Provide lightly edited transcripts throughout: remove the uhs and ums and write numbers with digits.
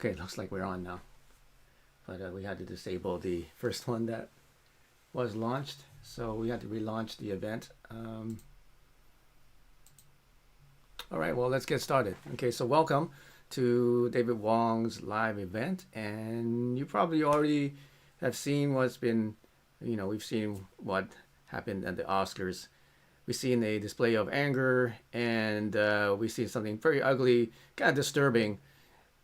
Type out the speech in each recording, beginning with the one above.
Okay, looks like we're on now. But we had to disable the first one that was launched. So we had to relaunch the event. All right, well, let's get started. Okay, so welcome to David Wong's live event. And you probably already have seen what's been, we've seen what happened at the Oscars. We've seen a display of anger, and we've seen something very ugly, kind of disturbing.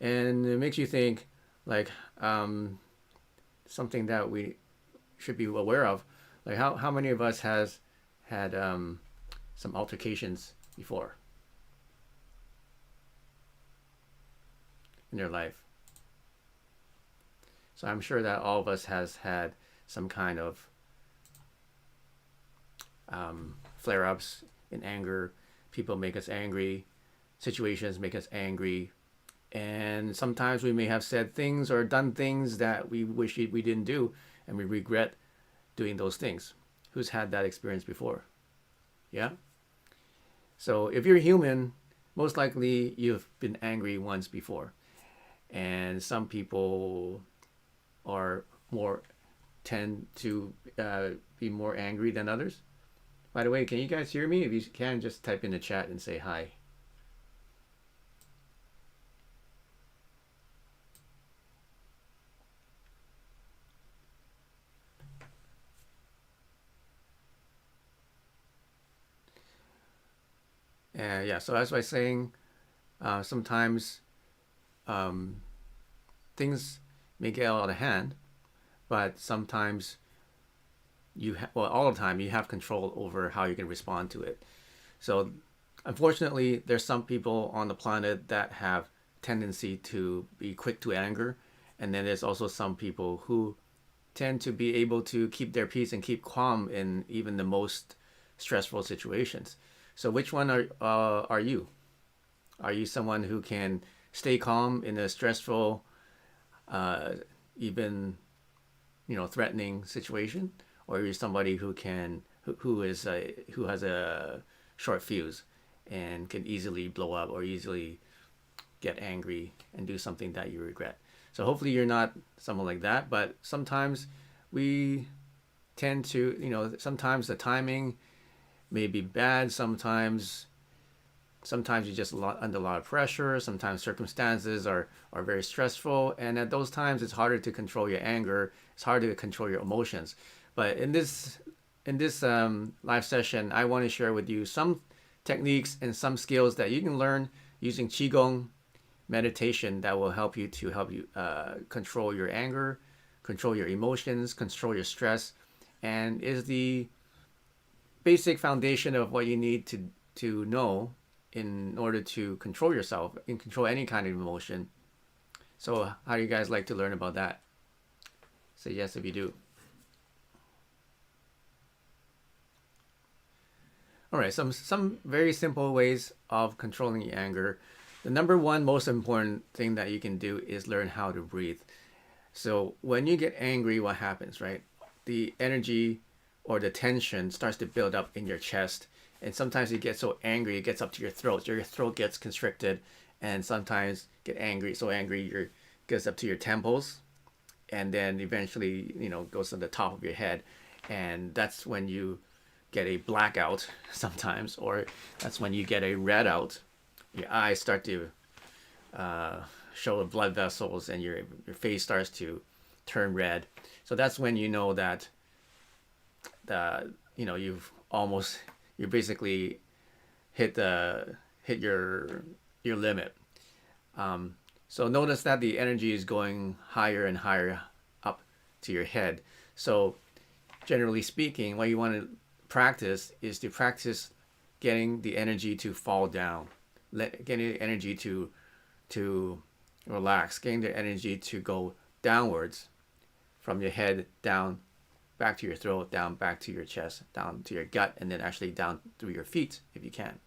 And it makes you think, like, something that we should be aware of. Like, how many of us has had some altercations before in their life? So I'm sure that all of us has had some kind of flare-ups in anger. People make us angry. Situations make us angry. And sometimes we may have said things or done things that we wish we didn't do, and we regret doing those things. Who's had that experience before? Yeah? So if you're human, most likely you've been angry once before. And some people are tend to be more angry than others. By the way, can you guys hear me? If you can, just type in the chat and say hi. Yeah, so as I was saying, sometimes things may get out of hand, but sometimes all the time you have control over how you can respond to it. So unfortunately, there's some people on the planet that have tendency to be quick to anger, and then there's also some people who tend to be able to keep their peace and keep calm in even the most stressful situations. So which one are you? Are you someone who can stay calm in a stressful, even threatening situation, or are you somebody who has a short fuse and can easily blow up or easily get angry and do something that you regret? So hopefully you're not someone like that, but sometimes we tend to, sometimes the timing may be bad, sometimes you're just under a lot of pressure, sometimes circumstances are very stressful, and at those times it's harder to control your anger, it's harder to control your emotions. But in this live session, I want to share with you some techniques and some skills that you can learn using Qigong meditation that will help you control your anger, control your emotions, control your stress, and is the basic foundation of what you need to know in order to control yourself and control any kind of emotion. So how do you guys like to learn about that? Say yes if you do. All right, some very simple ways of controlling your anger. The number one most important thing that you can do is learn how to breathe. So when you get angry, what happens, right? The energy or the tension starts to build up in your chest, and sometimes you get so angry it gets up to your throat. Your throat gets constricted, and sometimes so angry it gets up to your temples, and then eventually goes to the top of your head, and that's when you get a blackout sometimes, or that's when you get a red out. Your eyes start to show the blood vessels, and your face starts to turn red. So that's when you know that you basically hit your limit. So notice that the energy is going higher and higher up to your head. So generally speaking, what you want to practice is to practice getting the energy to fall down, getting the energy to relax, getting the energy to go downwards from your head down, back to your throat, down back to your chest, down to your gut, and then actually down through your feet if you can.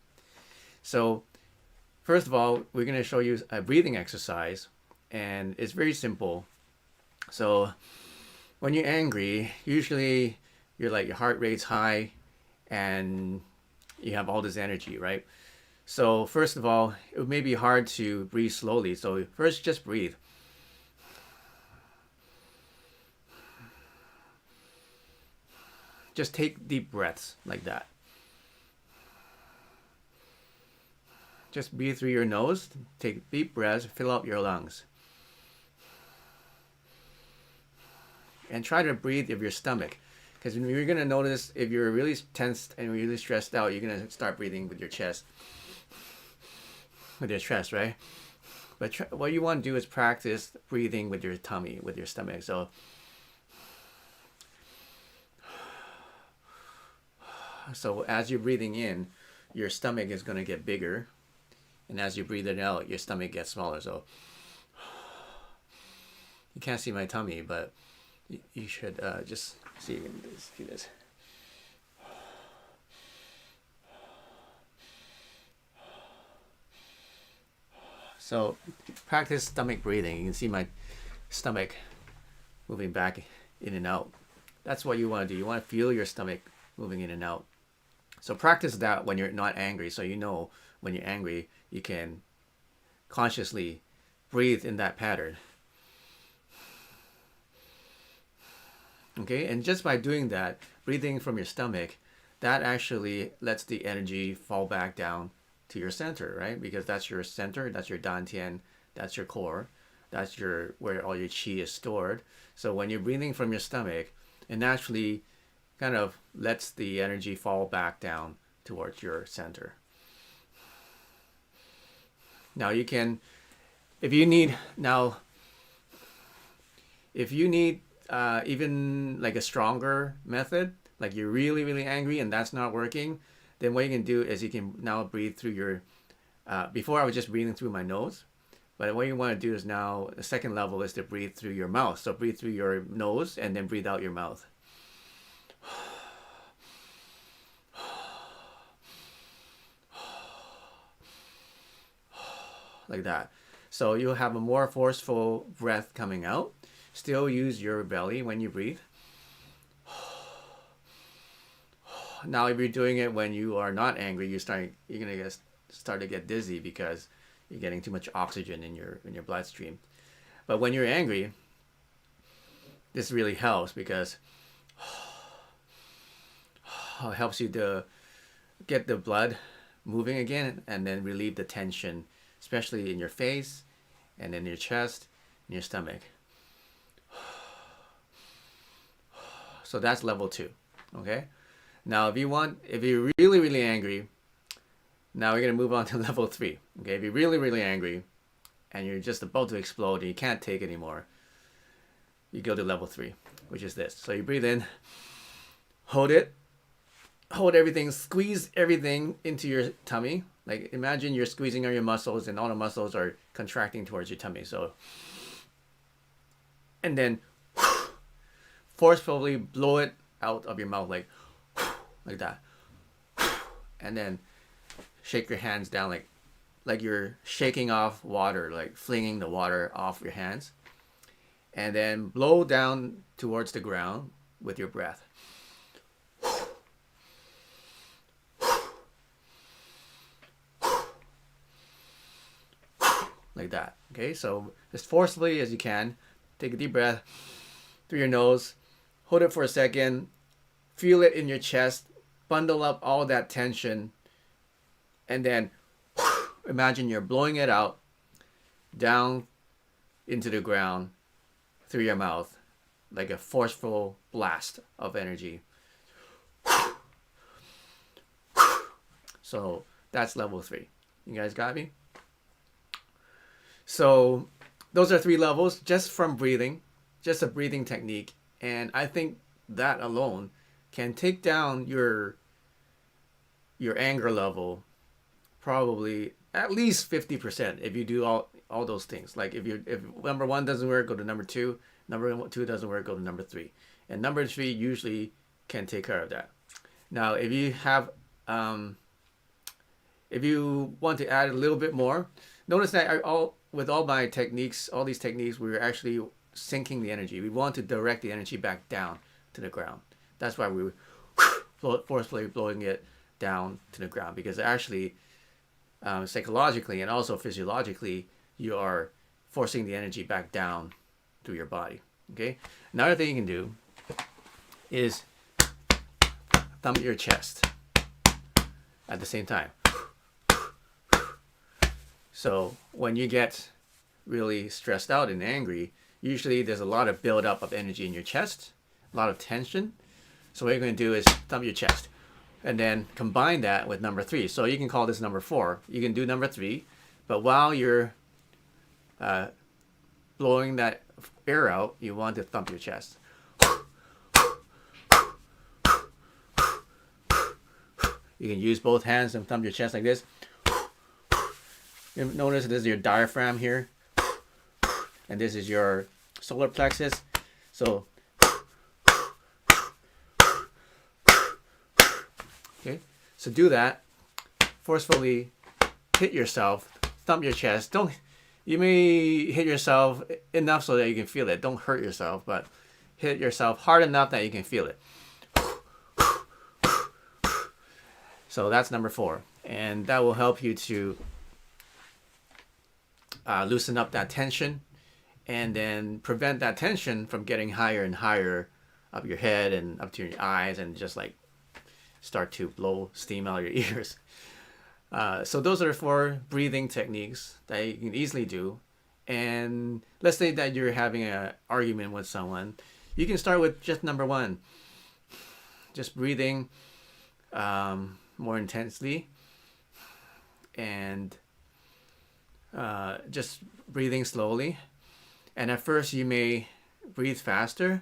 So first of all, we're going to show you a breathing exercise, and it's very simple. So when you're angry, usually your heart rate's high and you have all this energy, right? So first of all, it may be hard to breathe slowly. So first, just breathe. just take deep breaths like that. Just breathe through your nose, take deep breaths, fill up your lungs. And try to breathe with your stomach. Because you're going to notice if you're really tensed and really stressed out, you're going to start breathing with your chest. With your chest, right? But what you want to do is practice breathing with your tummy, with your stomach. So as you're breathing in, your stomach is going to get bigger. And as you breathe it out, your stomach gets smaller. So you can't see my tummy, but you should just see this. So practice stomach breathing. You can see my stomach moving back in and out. That's what you want to do. You want to feel your stomach moving in and out. So practice that when you're not angry. So you know when you're angry, you can consciously breathe in that pattern. Okay, and just by doing that, breathing from your stomach, that actually lets the energy fall back down to your center, right? Because that's your center, that's your dantian, that's your core, that's where all your qi is stored. So when you're breathing from your stomach, it naturally kind of lets the energy fall back down towards your center. Now you can, if you need even like a stronger method, like you're really, really angry and that's not working, then what you can do is you can now breathe through your, before I was just breathing through my nose, but what you want to do is now, the second level is to breathe through your mouth. So breathe through your nose and then breathe out your mouth. Like that. So you'll have a more forceful breath coming out. Still use your belly when you breathe. Now, if you're doing it when you are not angry, you're gonna start to get dizzy because you're getting too much oxygen in your bloodstream. But when you're angry, this really helps because it helps you to get the blood moving again and then relieve the tension, especially in your face and in your chest and your stomach. So that's level 2, okay? Now, if you're really, really angry, now we're gonna move on to level 3, okay? If you're really, really angry and you're just about to explode and you can't take it anymore, you go to level 3, which is this. So you breathe in, hold everything, squeeze everything into your tummy. Like imagine you're squeezing on your muscles and all the muscles are contracting towards your tummy. So, and then forcefully blow it out of your mouth like that. And then shake your hands down like you're shaking off water, like flinging the water off your hands. And then blow down towards the ground with your breath. Like that. Okay, so as forcefully as you can, take a deep breath through your nose, hold it for a second, feel it in your chest, bundle up all that tension, and then imagine you're blowing it out down into the ground through your mouth like a forceful blast of energy. So that's level 3. You guys got me? So those are 3 levels just from breathing, just a breathing technique. And I think that alone can take down your anger level probably at least 50% if you do all those things. Like if number 1 doesn't work, go to number 2. Number 2 doesn't work, go to number 3. And number 3 usually can take care of that. Now, if you have, if you want to add a little bit more, notice that with all my techniques, all these techniques, we're actually sinking the energy. We want to direct the energy back down to the ground. That's why we were forcefully blowing it down to the ground, because actually, psychologically and also physiologically, you are forcing the energy back down through your body. Okay. Another thing you can do is thump your chest at the same time. So when you get really stressed out and angry, usually there's a lot of buildup of energy in your chest, a lot of tension. So what you're going to do is thump your chest and then combine that with number 3. So you can call this number 4. You can do number 3, but while you're blowing that air out, you want to thump your chest. You can use both hands and thump your chest like this. You notice this is your diaphragm here, and this is your solar plexus. So, okay, so do that. Forcefully hit yourself, thump your chest. You may hit yourself enough so that you can feel it. Don't hurt yourself, but hit yourself hard enough that you can feel it. So that's number 4, and that will help you to loosen up that tension, and then prevent that tension from getting higher and higher up your head and up to your eyes, and just like start to blow steam out of your ears. So those are 4 breathing techniques that you can easily do. And let's say that you're having an argument with someone. You can start with just number 1, just breathing more intensely, and just breathing slowly. And at first you may breathe faster,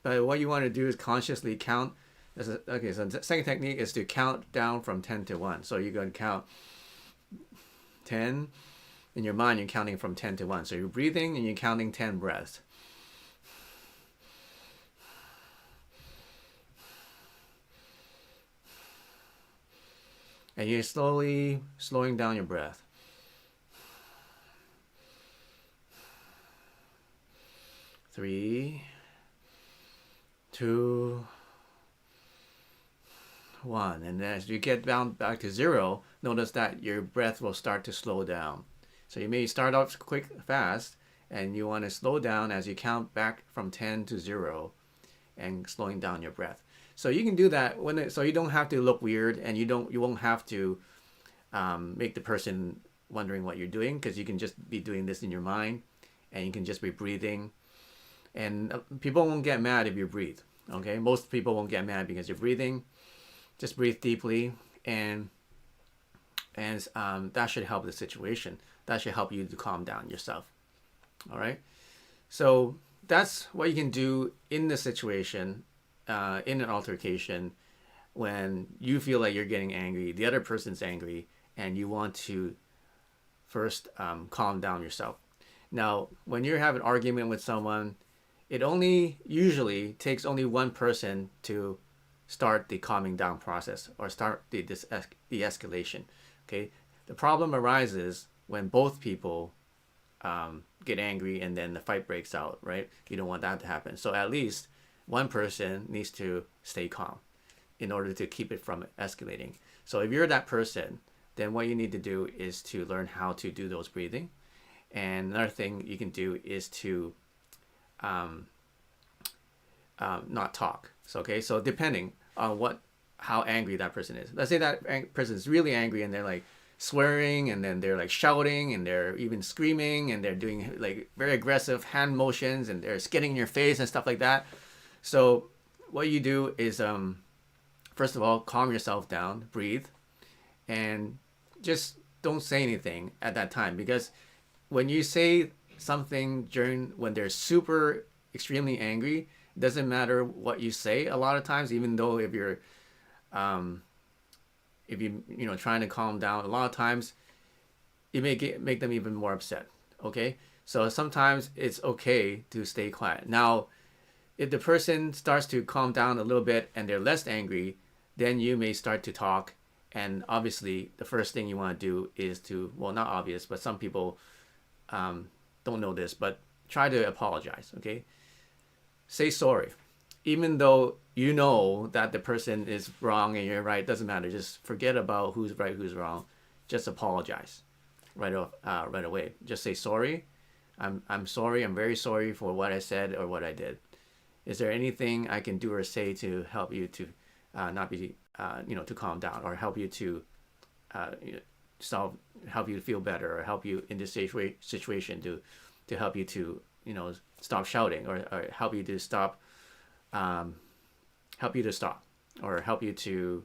but what you want to do is consciously count. Okay, so the second technique is to count down from 10 to 1. So you're going to count 10. In your mind, you're counting from 10 to 1. So you're breathing and you're counting 10 breaths. And you're slowly slowing down your breath. 3, 2, 1. And as you get down back to 0, notice that your breath will start to slow down. So you may start off fast, and you want to slow down as you count back from 10 to 0 and slowing down your breath. So you can do that so you don't have to look weird, and you won't have to make the person wondering what you're doing, because you can just be doing this in your mind, and you can just be breathing. And people won't get mad if you breathe. Okay, most people won't get mad because you're breathing. Just breathe deeply, and that should help the situation. That should help you to calm down yourself. All right. So that's what you can do in the situation, in an altercation, when you feel like you're getting angry, the other person's angry, and you want to first calm down yourself. Now, when you have an argument with someone, it usually takes only one person to start the calming down process, or start the de-escalation. Okay, the problem arises when both people get angry and then the fight breaks out, right? You don't want that to happen. So at least one person needs to stay calm in order to keep it from escalating. So if you're that person, then what you need to do is to learn how to do those breathing. And another thing you can do is to not talk. So, okay, so depending on how angry that person is. Let's say that person is really angry and they're like swearing, and then they're like shouting, and they're even screaming, and they're doing like very aggressive hand motions, and they're spitting in your face and stuff like that. So what you do is, first of all, calm yourself down, breathe, and just don't say anything at that time, because when you say something when they're super extremely angry, it doesn't matter what you say a lot of times, even though if you're trying to calm down, a lot of times it may make them even more upset. Okay, so sometimes it's okay to stay quiet. Now, if the person starts to calm down a little bit and they're less angry, then you may start to talk. And obviously, the first thing you want to do is not obvious, but some people don't know this, but try to apologize. Okay, say sorry, even though you know that the person is wrong and you're right. Doesn't matter. Just forget about who's right, who's wrong. Just apologize right away. Just say sorry. I'm sorry. I'm very sorry for what I said or what I did. Is there anything I can do or say to help you to not be, to calm down, or help you to solve, help you to feel better, or help you in this situation to help you to, stop shouting, or help you to stop, help you to stop, or help you to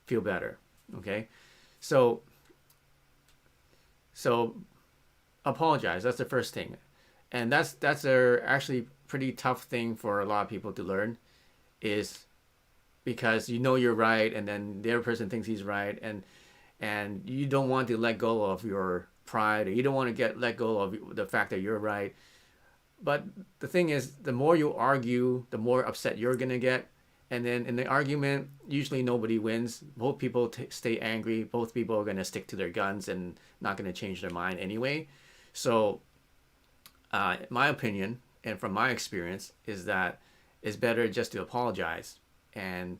feel better. Okay, so apologize. That's the first thing, and that's actually pretty tough thing for a lot of people to learn, is because you're right, and then the other person thinks he's right, and you don't want to let go of your pride, or you don't want to let go of the fact that you're right. But the thing is, the more you argue, the more upset you're gonna get, and then in the argument, usually nobody wins. Both people stay angry. Both people are gonna stick to their guns and not gonna change their mind anyway. So, my opinion, and from my experience, is that it's better just to apologize, and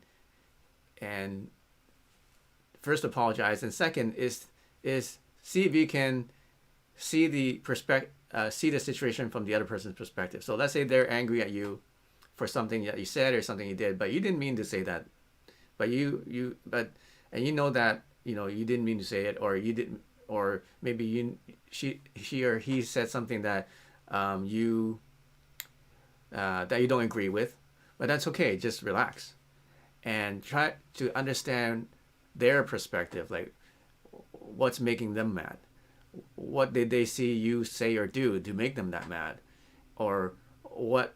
first apologize, and second is see if you can see the see the situation from the other person's perspective. So let's say they're angry at you for something that you said or something you did, but you didn't mean to say that, but and you know that you didn't mean to say it, or you didn't, or maybe she or he said something that you don't agree with, but that's okay. Just relax and try to understand their perspective, like what's making them mad. What did they see you say or do to make them that mad? Or what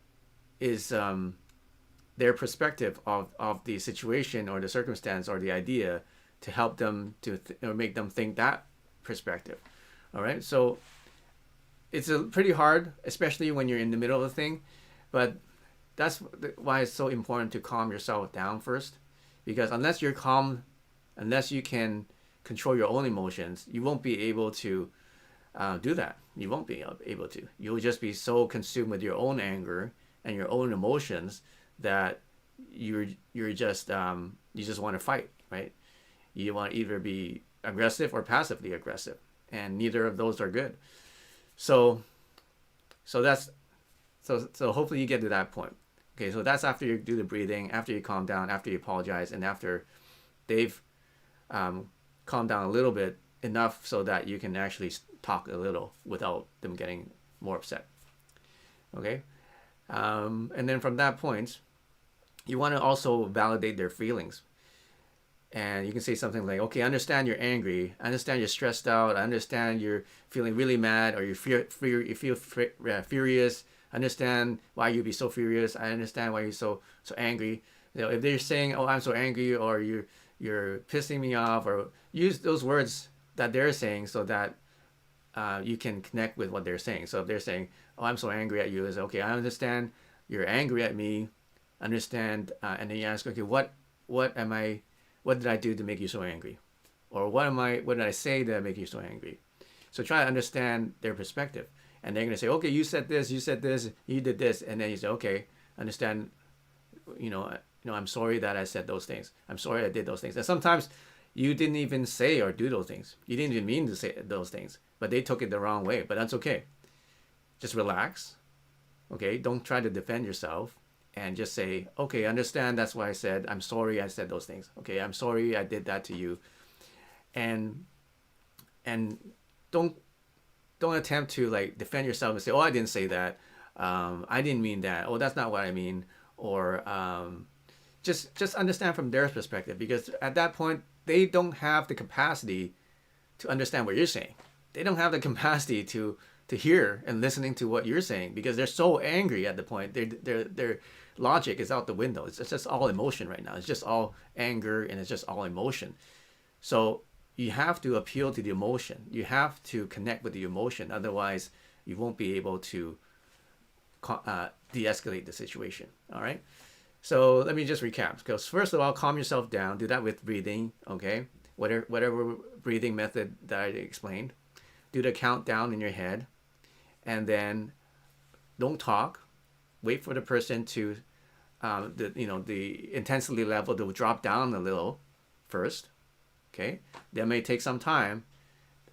is their perspective of the situation or the circumstance or the idea to help them or make them think that perspective. All right, so it's pretty hard, especially when you're in the middle of the thing, but that's why it's so important to calm yourself down first, because unless you're calm, unless you can control your own emotions, you won't be able to do that. You won't be able to. You'll just be so consumed with your own anger and your own emotions that you're just you just want to fight, right? You want to either be aggressive or passively aggressive, and neither of those are good. So hopefully you get to that point. Okay, so that's after you do the breathing, after you calm down, after you apologize, and after they've calm down a little bit, enough so that you can actually talk a little without them getting more upset. Okay, and then from that point, you want to also validate their feelings, and you can say something like, "Okay, I understand you're angry. I understand you're stressed out. I understand you're feeling really mad, or you feel furious. I understand why you'd be so furious. I understand why you're so angry." If they're saying, "Oh, I'm so angry," or you're pissing me off, or use those words that they're saying so that you can connect with what they're saying. So if they're saying, "Oh, I'm so angry at you," is okay. I understand you're angry at me. Understand, and then you ask, "Okay, what did I do to make you so angry?" Or what did I say that make you so angry? So try to understand their perspective, and they're gonna say, "Okay, you said this, you did this," and then you say, "Okay, understand. I'm sorry that I said those things. I'm sorry I did those things." And sometimes you didn't even say or do those things. You didn't even mean to say those things, but they took it the wrong way. But that's okay. Just relax. Okay, don't try to defend yourself, and just say, "Okay, understand. That's why I said. I'm sorry I said those things. Okay, I'm sorry I did that to you." And don't attempt to like defend yourself and say, "Oh, I didn't say that. I didn't mean that. Oh, that's not what I mean." Or just understand from their perspective, because at that point they don't have the capacity to understand what you're saying. They don't have the capacity to hear and listening to what you're saying, because they're so angry at the point. Their logic is out the window. It's just all emotion right now. It's just all anger, and it's just all emotion. So you have to appeal to the emotion. You have to connect with the emotion. Otherwise, you won't be able to de-escalate the situation. All right. So let me just recap. Because first of all, calm yourself down. Do that with breathing. Okay. Whatever breathing method that I explained. Do the countdown in your head, and then don't talk. Wait for the person to the intensity level to drop down a little first. Okay. That may take some time.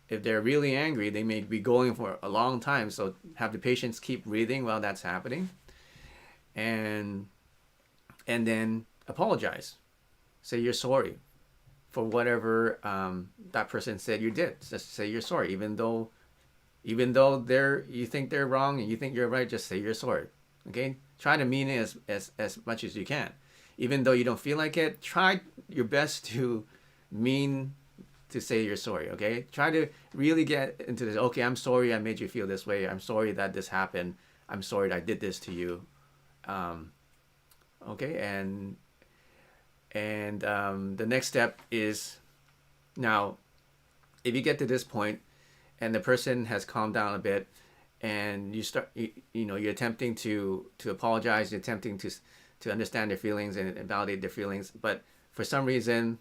If they're really angry, they may be going for a long time. So have the patients keep breathing while that's happening. and then apologize. Say you're sorry for whatever that person said you did. Just say you're sorry, even though you think they're wrong and you think you're right. Just say you're sorry. Okay, try to mean it as much as you can, even though you don't feel like it. Try your best to mean to say you're sorry. Okay, try to really get into this. Okay, I'm sorry I made you feel this way. I'm sorry that this happened. I'm sorry that I did this to you. Okay, and the next step is, now if you get to this point and the person has calmed down a bit, and you're attempting to apologize, you're attempting to understand their feelings and validate their feelings, but for some reason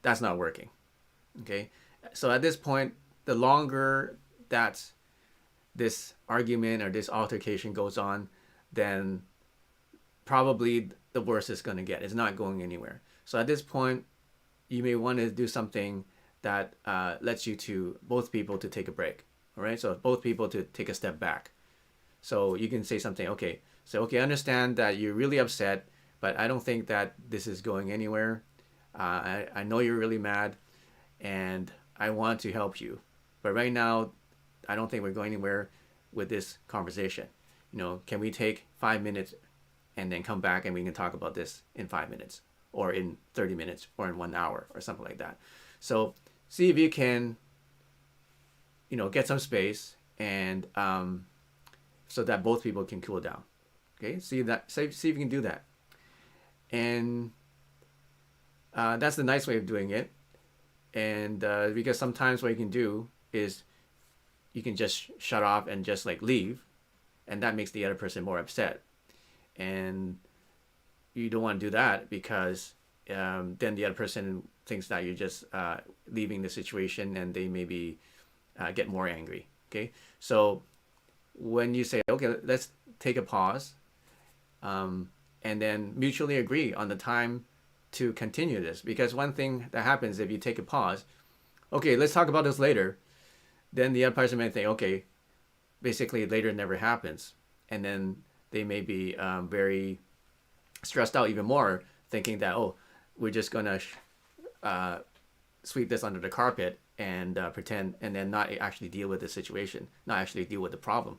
that's not working. Okay, so at this point, the longer that this argument or this altercation goes on, then probably the worse it's going to get. It's not going anywhere. So at this point, you may want to do something that lets both people to take a break. All right, so both people to take a step back. So you can say something. Okay, so I understand that you're really upset, but I don't think that this is going anywhere. I know you're really mad, and I want to help you, but right now, I don't think we're going anywhere with this conversation. Can we take 5 minutes and then come back and we can talk about this in 5 minutes or in 30 minutes or in 1 hour or something like that. So see if you can, get some space, and so that both people can cool down. Okay, see if you can do that. And that's the nice way of doing it. And because sometimes what you can do is you can just shut off and just like leave, and that makes the other person more upset. And you don't want to do that, because then the other person thinks that you're just leaving the situation, and they maybe get more angry. Okay, so when you say, okay, let's take a pause, and then mutually agree on the time to continue this, because one thing that happens if you take a pause, okay, let's talk about this later, then the other person may think, okay, basically later never happens, and then they may be very stressed out even more, thinking that, oh, we're just gonna sweep this under the carpet and pretend, and then not actually deal with the situation, not actually deal with the problem.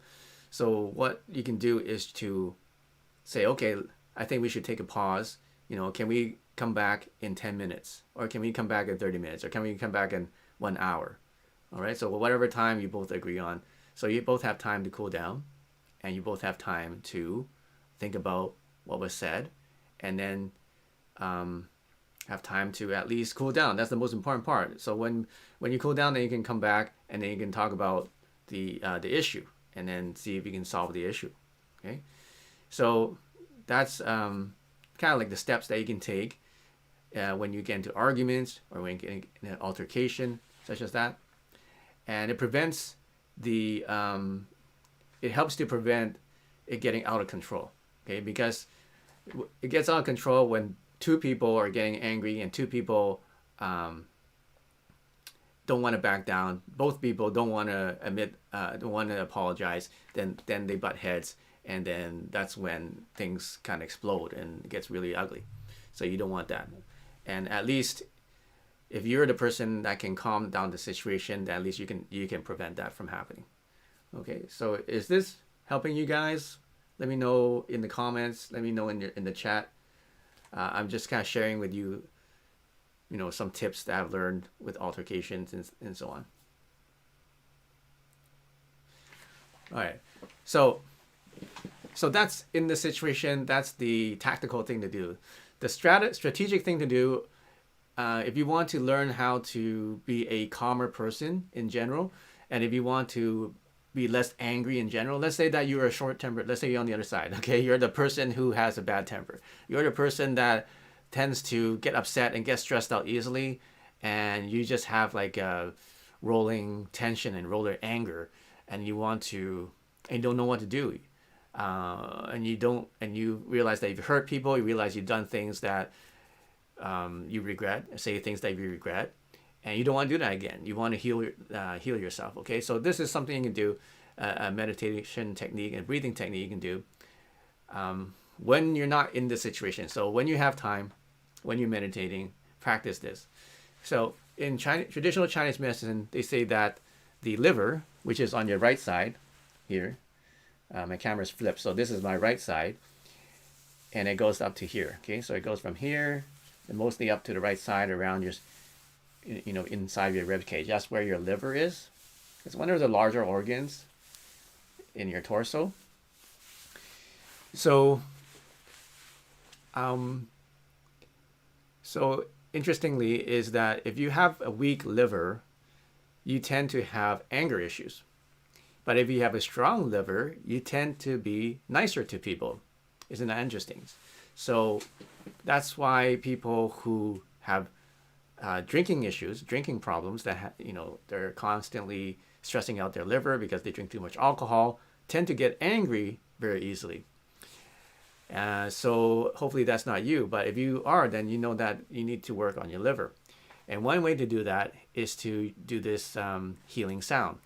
So what you can do is to say, okay, I think we should take a pause. Can we come back in 10 minutes? Or can we come back in 30 minutes? Or can we come back in 1 hour? All right, so whatever time you both agree on. So you both have time to cool down, and you both have time to think about what was said, and then have time to at least cool down. That's the most important part. So when you cool down, then you can come back, and then you can talk about the issue, and then see if you can solve the issue. Okay, so that's kind of like the steps that you can take when you get into arguments, or when you get in an altercation such as that. And it prevents it helps to prevent it getting out of control. Okay, because it gets out of control when two people are getting angry, and two people don't want to back down. Both people don't want to don't want to apologize. Then they butt heads, and then that's when things kind of explode and it gets really ugly. So you don't want that. And at least if you're the person that can calm down the situation, then at least you can prevent that from happening. Okay, so is this helping you guys? Let me know in the comments. Let me know in the chat. I'm just kind of sharing with you, some tips that I've learned with altercations and so on. All right, so that's in the situation. That's the tactical thing to do. The strategic thing to do, if you want to learn how to be a calmer person in general, and if you want to be less angry in general, let's say that you're a short-tempered, let's say you're on the other side, okay? You're the person who has a bad temper. You're the person that tends to get upset and get stressed out easily, and you just have like a rolling tension and rolling anger, and you don't know what to do. And you realize that you've hurt people, you realize you've done things that you regret, say things that you regret, and you don't want to do that again. You want to heal yourself. Okay, so this is something you can do. a meditation technique and breathing technique you can do when you're not in this situation. So when you have time, when you're meditating, practice this. So in traditional Chinese medicine, they say that the liver, which is on your right side here, my camera's flipped, so this is my right side, and it goes up to here. Okay, so it goes from here and mostly up to the right side around your, inside your rib cage. That's where your liver is. It's one of the larger organs in your torso. So, so interestingly is that if you have a weak liver, you tend to have anger issues. But if you have a strong liver, you tend to be nicer to people. Isn't that interesting? So that's why people who have drinking issues, drinking problems, that they're constantly stressing out their liver because they drink too much alcohol, tend to get angry very easily. So hopefully that's not you, but if you are, then you know that you need to work on your liver. And one way to do that is to do this healing sound.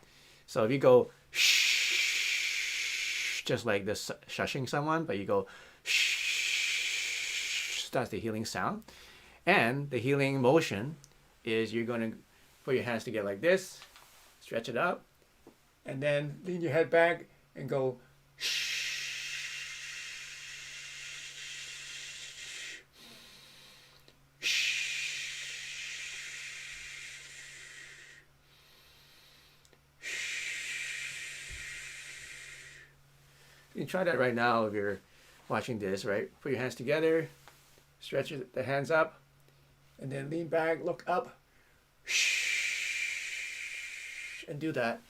So if you go shh, just like this, shushing someone, but you go shh, that's the healing sound. And the healing motion is you're going to put your hands together like this, stretch it up, and then lean your head back and go shh. You can try that right now if you're watching this, right? Put your hands together, stretch the hands up, and then lean back, look up, and do that.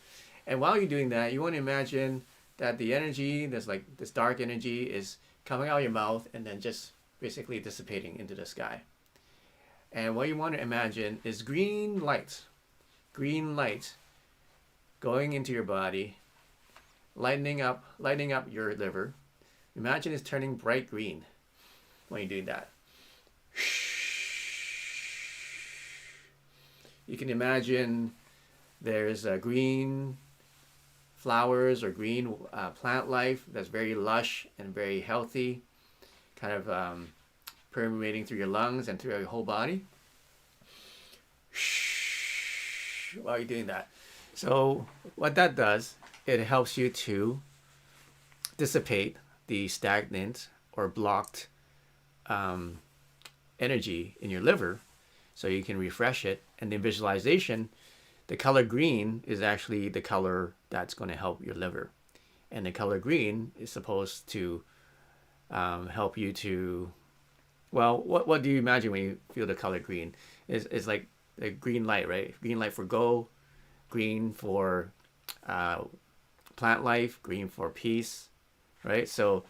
And while you're doing that, you want to imagine that the energy, this dark energy, is coming out of your mouth and then just basically dissipating into the sky. And what you want to imagine is green light going into your body, lighting up your liver. Imagine it's turning bright green when you're doing that. You can imagine there's green flowers or green plant life that's very lush and very healthy, kind of permeating through your lungs and through your whole body. While you're doing that. So what that does, it helps you to dissipate the stagnant or blocked energy in your liver so you can refresh it. And in visualization, the color green is actually the color that's going to help your liver. And the color green is supposed to help you to, well, what do you imagine when you feel the color green? It's like the green light, right? Green light for go, green for plant life, green for peace, right? So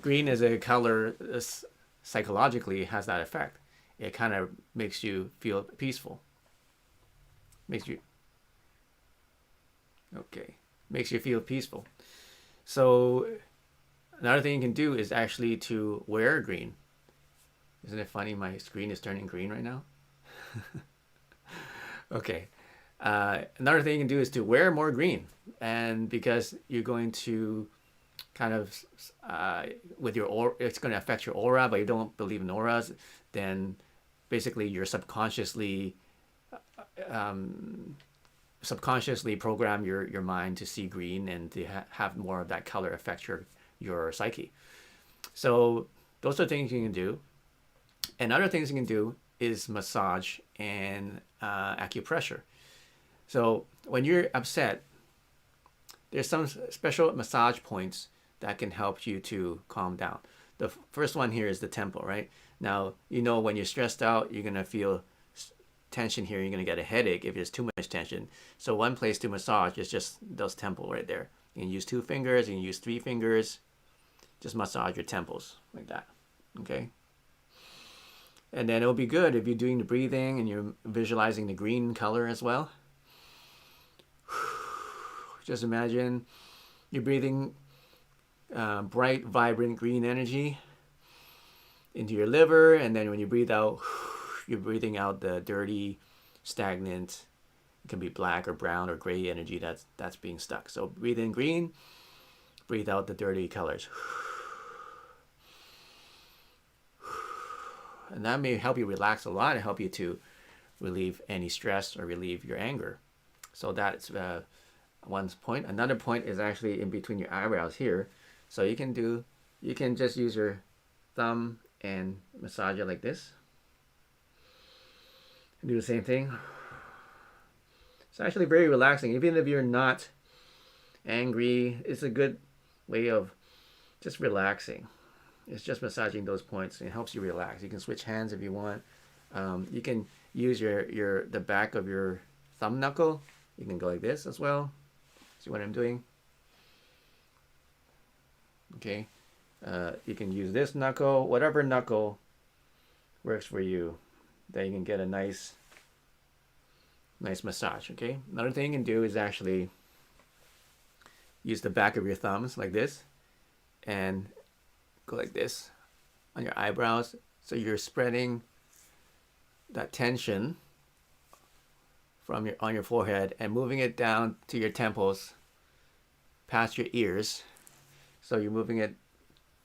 green is a color, psychologically has that effect. It kind of makes you feel peaceful. Makes you feel peaceful. So another thing you can do is actually to wear green. Isn't it funny? My screen is turning green right now. Okay. Another thing you can do is to wear more green, and because you're going to kind of with your aura, it's going to affect your aura, but you don't believe in auras, then basically you're subconsciously program your mind to see green and to have more of that color affect your psyche. So those are things you can do. And other things you can do is massage and acupressure. So when you're upset, there's some special massage points that can help you to calm down. The first one here is the temple, right? Now, when you're stressed out, you're going to feel tension here. You're going to get a headache if there's too much tension. So one place to massage is just those temples right there. You can use 2 fingers, you can use 3 fingers. Just massage your temples like that, okay? And then it'll be good if you're doing the breathing and you're visualizing the green color as well. Just imagine you're breathing bright, vibrant green energy into your liver, and then when you breathe out, you're breathing out the dirty, stagnant, It can be black or brown or gray energy that's being stuck. So breathe in green, breathe out the dirty colors. And that may help you relax a lot and help you to relieve any stress or relieve your anger. So that's one point. Another point is actually in between your eyebrows here. So you can just use your thumb and massage it like this. And do the same thing. It's actually very relaxing. Even if you're not angry, it's a good way of just relaxing. It's just massaging those points, and it helps you relax. You can switch hands if you want. You can use the back of your thumb knuckle. You can go like this as well. See what I'm doing? Okay. You can use this knuckle, whatever knuckle works for you. Then you can get a nice massage. Okay. Another thing you can do is actually use the back of your thumbs like this, and go like this on your eyebrows. So you're spreading that tension from on your forehead and moving it down to your temples, past your ears. So you're moving it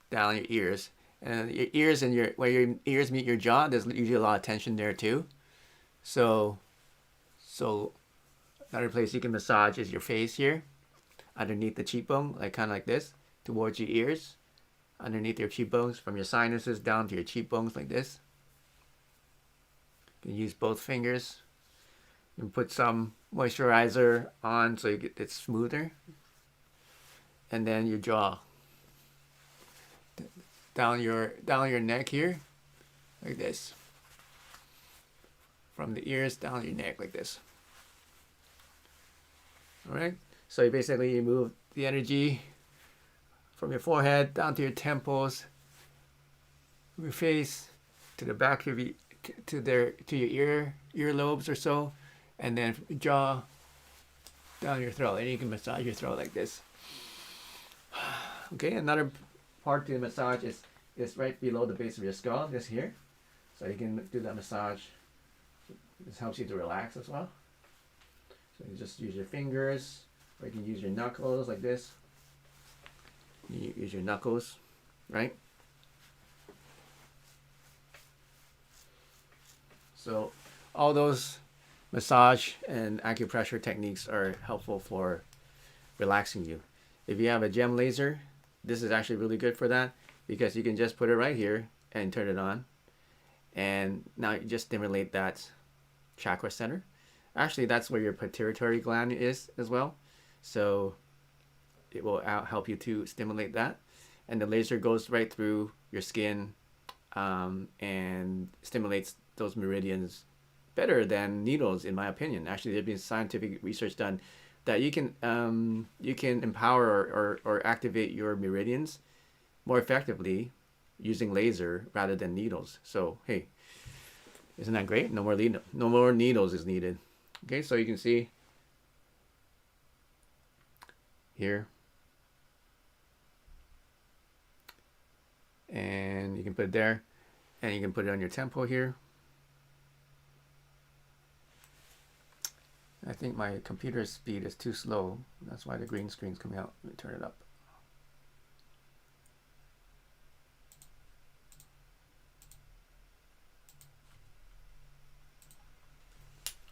down your ears, and your ears and where your ears meet your jaw, there's usually a lot of tension there too. So another place you can massage is your face here, underneath the cheekbone, kind of like this, towards your ears, underneath your cheekbones, from your sinuses down to your cheekbones like this. You can use both fingers. You can put some moisturizer on so you get it smoother. And then your jaw. Down your neck here, like this. From the ears down your neck like this. Alright? So you move the energy from your forehead down to your temples, from your face to the back of your earlobes or so, and then jaw down your throat. And you can massage your throat like this. Okay, another part to the massage is right below the base of your skull, just here. So you can do that massage. This helps you to relax as well. So you just use your fingers, or you can use your knuckles like this. You use your knuckles, right? So all those massage and acupressure techniques are helpful for relaxing you. If you have a gem laser, this is actually really good for that, because you can just put it right here and turn it on. And now you just stimulate that chakra center. Actually, that's where your pituitary gland is as well. So it will help you to stimulate that. And the laser goes right through your skin and stimulates those meridians better than needles, in my opinion. Actually, there's been scientific research done that you can empower or activate your meridians more effectively using laser rather than needles. So hey, isn't that great? No more needles is needed. Okay, so you can see here, and you can put it there, and you can put it on your temple here. I think my computer speed is too slow. That's why the green screen's coming out. Let me turn it up.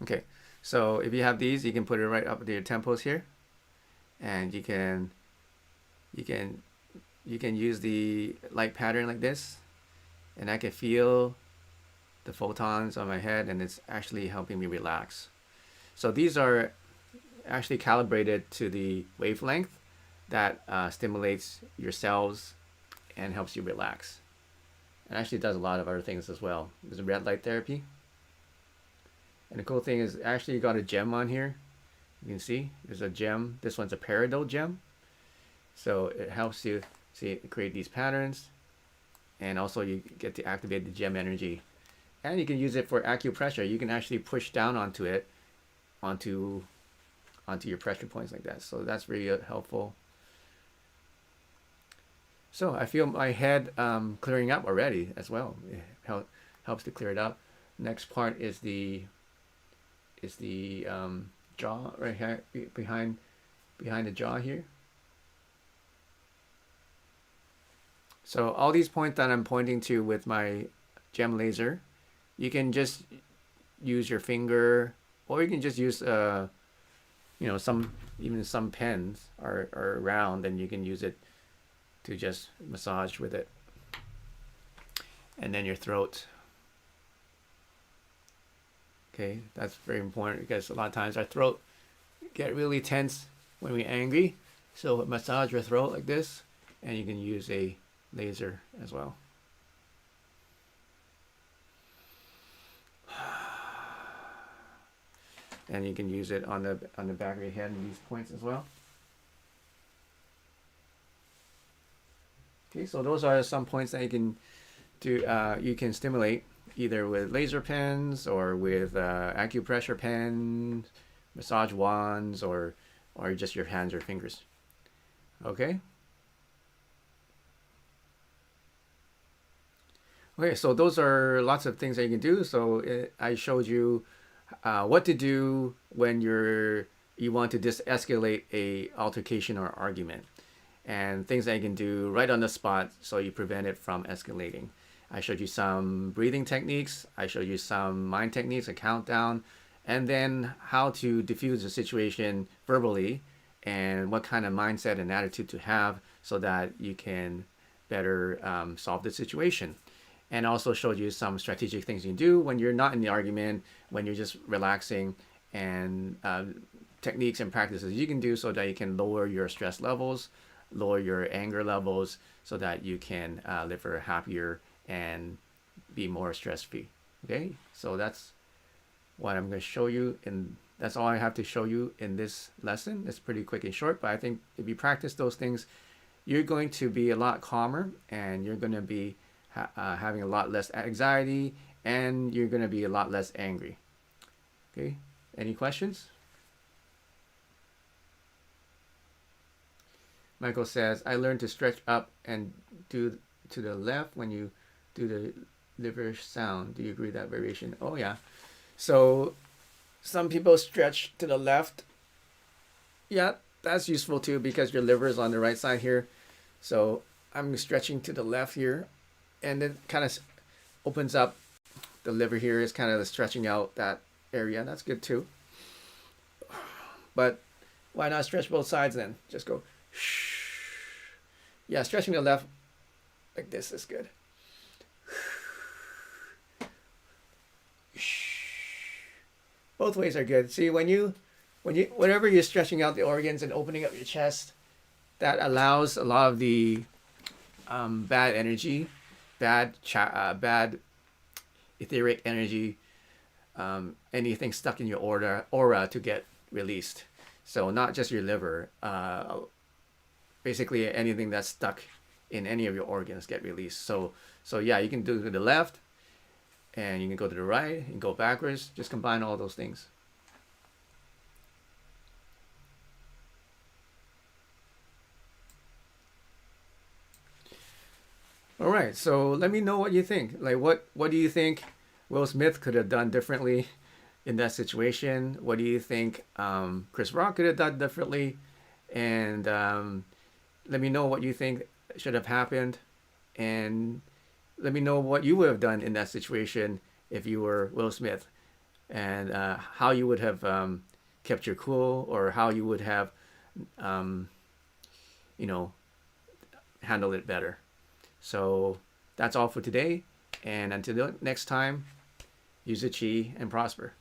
Okay, so if you have these, you can put it right up to your temples here, and you can use the light pattern like this, and I can feel the photons on my head, and it's actually helping me relax. So these are actually calibrated to the wavelength that stimulates your cells and helps you relax. It actually does a lot of other things as well. There's a red light therapy. And the cool thing is actually you got a gem on here. You can see there's a gem. This one's a peridot gem. So it helps you create these patterns. And also you get to activate the gem energy. And you can use it for acupressure. You can actually push down onto it, onto your pressure points like that. So that's really helpful. So I feel my head clearing up already as well. It helps to clear it up. Next part is the jaw, right here, behind the jaw here. So all these points that I'm pointing to with my gem laser, you can just use your finger, or you can just use you know, even some pens are round, and you can use it to just massage with it. And then your throat. Okay, that's very important because a lot of times our throat get really tense when we're angry. So massage your throat like this, and you can use a laser as well. And you can use it on the back of your head and these points as well. Okay, so those are some points that you can do. You can stimulate either with laser pens or with acupressure pens, massage wands, or just your hands or fingers. Okay. Okay, so those are lots of things that you can do. So I showed you what to do when you want to de-escalate a altercation or argument, and things that you can do right on the spot so you prevent it from escalating. I showed you some breathing techniques. I showed you some mind techniques, a countdown, and then how to diffuse the situation verbally and what kind of mindset and attitude to have so that you can better solve the situation. And also showed you some strategic things you can do when you're not in the argument, when you're just relaxing, and techniques and practices you can do so that you can lower your stress levels, lower your anger levels, so that you can live a happier and be more stress-free. Okay, so that's what I'm going to show you, and that's all I have to show you in this lesson. It's pretty quick and short, but I think if you practice those things, you're going to be a lot calmer, and you're going to be having a lot less anxiety, and you're going to be a lot less angry. Okay, any questions? Michael says, I learned to stretch up and do to the left when you do the liver sound. Do you agree with that variation? Oh yeah. So some people stretch to the left. Yeah, that's useful too because your liver is on the right side here. So I'm stretching to the left here, and it kind of opens up the liver here, is kind of stretching out that area. That's good too. But why not stretch both sides then? Just go shh. Yeah, stretching the left like this is good. Both ways are good. See, whenever you're stretching out the organs and opening up your chest, that allows a lot of the bad energy, bad etheric energy, anything stuck in your aura to get released. So not just your liver, basically anything that's stuck in any of your organs get released. So yeah, you can do to the left, and you can go to the right and go backwards. Just combine all those things. All right, so let me know what you think. Like, what do you think Will Smith could have done differently in that situation? What do you think Chris Rock could have done differently? And let me know what you think should have happened, and let me know what you would have done in that situation if you were Will Smith, and how you would have kept your cool, or how you would have, handled it better. So that's all for today, and until next time, use the Qi and prosper.